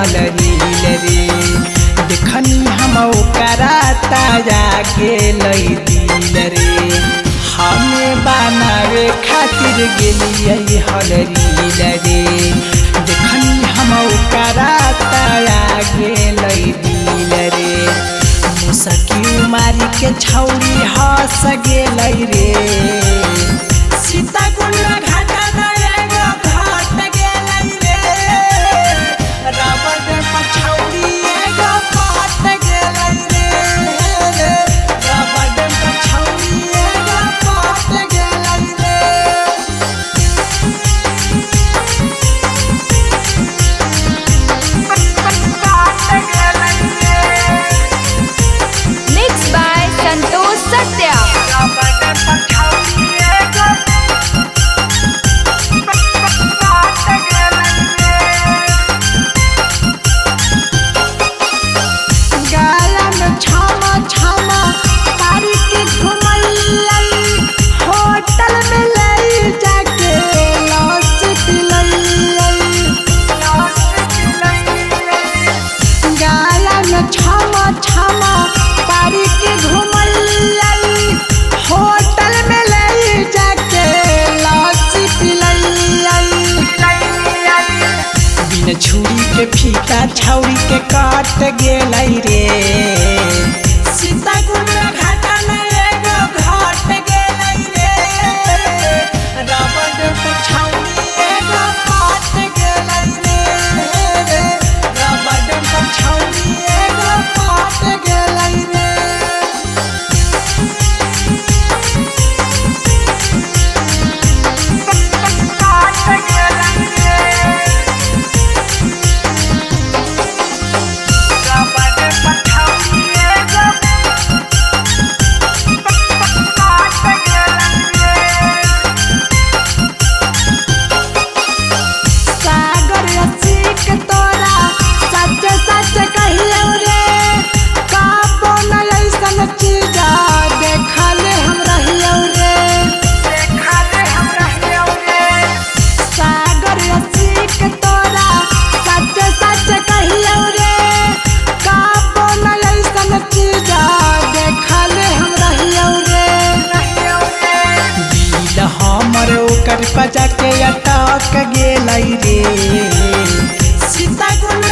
हलरील रे। देखनी हम ओकरा ताजा गेल दिल रे। हमें बनावे खातिर गेलिए हलरील रे। देखनी हम ओकरा ताजा गेल दिल रे। मुसकी मारी के छौरी हंस गेल रे। सीताकुंड घाटा एगो घाट गेल रे। रबड़ पछौरी एगो पाट गेल रे। रबड़ पछौरी एगो पाट गेल रे। Mixed by Santosh Satya. गाला में छामा छामा पारी के घुमैली। होटल में ले जाके लॉस पिलैली। गाला में छामा छामा पारी के घुमैली। होटल में ले जाके लॉस पिलैली। बिन छुरी के फीता छौरी के काट गेल रे। सीताकुंड घाटा एगो घाट गेल रे। रबड़ पछौरी एगो पाट गेल रे। रबड़ पछौरी एगो पाट गेल रे। सागर रसिक तोरा सच सच कहियौ रे। का बनल ऐसन चीज देखले हम रहियौ रे। सागर रसिक तोरा सच सच कहियौ रे। का बनल ऐसन चीज देखले हम रहियौ रे। दिल हमर ओकर बजा के अटक गेल रे। सीताकुंड